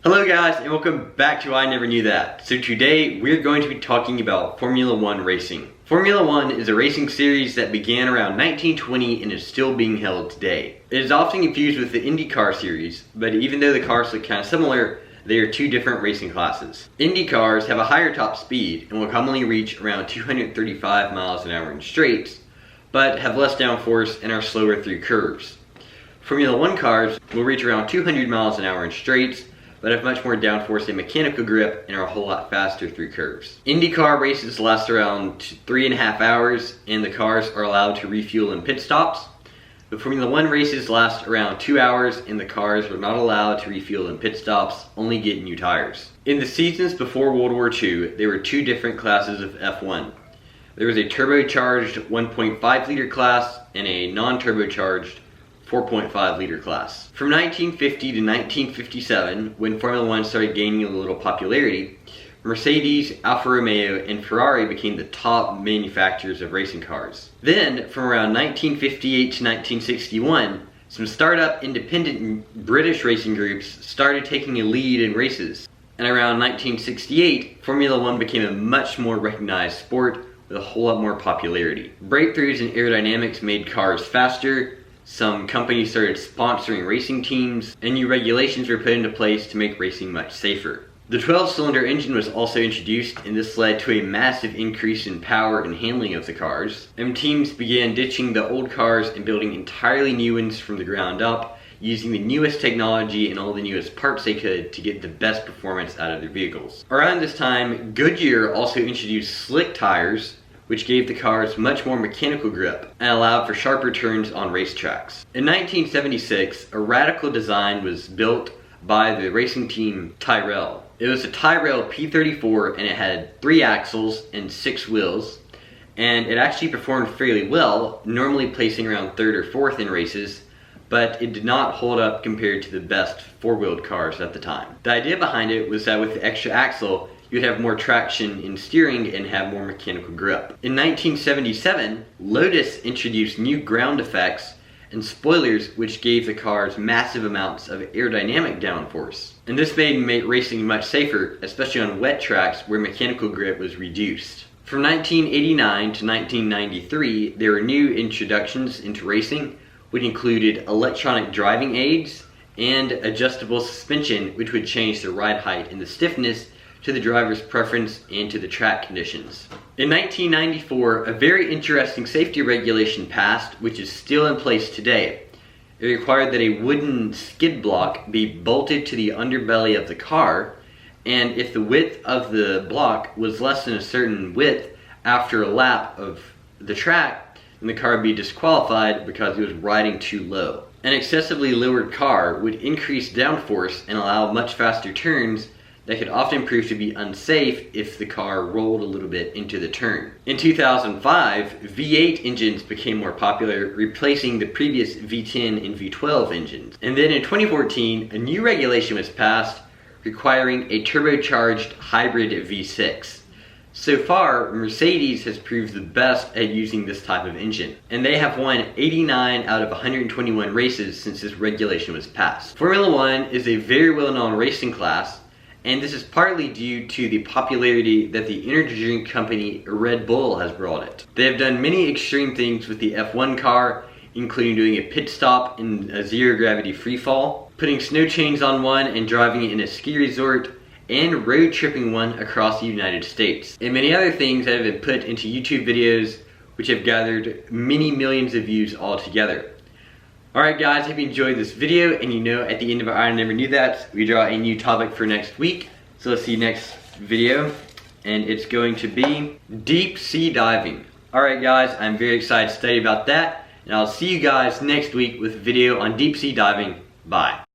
Hello guys, and welcome back to I Never Knew That. So today we're going to be talking about Formula One racing. Formula One is a racing series that began around 1920 and is still being held today. It is often confused with the IndyCar series, but even though the cars look kind of similar, they are two different racing classes. Indy cars have a higher top speed and will commonly reach around 235 miles an hour in straights, but have less downforce and are slower through curves. Formula One cars will reach around 200 miles an hour in straights, but have much more downforce and mechanical grip and are a whole lot faster through curves. IndyCar races last around 3.5 hours and the cars are allowed to refuel in pit stops. The Formula One races last around 2 hours and the cars are not allowed to refuel in pit stops, only get new tires. In the seasons before World War II, there were two different classes of F1. There was a turbocharged 1.5 liter class and a non-turbocharged 4.5 liter class. From 1950 to 1957, when Formula One started gaining a little popularity, Mercedes, Alfa Romeo, and Ferrari became the top manufacturers of racing cars. Then, from around 1958 to 1961, some startup independent British racing groups started taking a lead in races. And around 1968, Formula One became a much more recognized sport with a whole lot more popularity. Breakthroughs in aerodynamics made cars faster, some companies started sponsoring racing teams, and new regulations were put into place to make racing much safer. The 12-cylinder engine was also introduced, and this led to a massive increase in power and handling of the cars. And teams began ditching the old cars and building entirely new ones from the ground up, using the newest technology and all the newest parts they could to get the best performance out of their vehicles. Around this time, Goodyear also introduced slick tires, which gave the cars much more mechanical grip and allowed for sharper turns on racetracks. In 1976, a radical design was built by the racing team Tyrrell. It was a Tyrrell P34 and it had 3 axles and 6 wheels, and it actually performed fairly well, normally placing around 3rd or 4th in races, but it did not hold up compared to the best 4-wheeled cars at the time. The idea behind it was that with the extra axle, you'd have more traction in steering and have more mechanical grip. In 1977, Lotus introduced new ground effects and spoilers which gave the cars massive amounts of aerodynamic downforce. And this made racing much safer, especially on wet tracks where mechanical grip was reduced. From 1989 to 1993, there were new introductions into racing, which included electronic driving aids and adjustable suspension, which would change the ride height and the stiffness to the driver's preference and to the track conditions. In 1994, a very interesting safety regulation passed, which is still in place today. It required that a wooden skid block be bolted to the underbelly of the car, and if the width of the block was less than a certain width after a lap of the track, then the car would be disqualified because it was riding too low. An excessively lowered car would increase downforce and allow much faster turns that could often prove to be unsafe if the car rolled a little bit into the turn. In 2005, V8 engines became more popular, replacing the previous V10 and V12 engines. And then in 2014, a new regulation was passed requiring a turbocharged hybrid V6. So far, Mercedes has proved the best at using this type of engine, and they have won 89 out of 121 races since this regulation was passed. Formula One is a very well-known racing class, and this is partly due to the popularity that the energy drink company Red Bull has brought it. They have done many extreme things with the F1 car, including doing a pit stop in a zero-gravity freefall, putting snow chains on one and driving it in a ski resort, and road tripping one across the United States. And many other things that have been put into YouTube videos which have gathered many millions of views altogether. Alright guys, hope you enjoyed this video, and you know at the end of I Never Knew That, we draw a new topic for next week. So let's see next video, and it's going to be deep sea diving. Alright guys, I'm very excited to study about that, and I'll see you guys next week with a video on deep sea diving. Bye.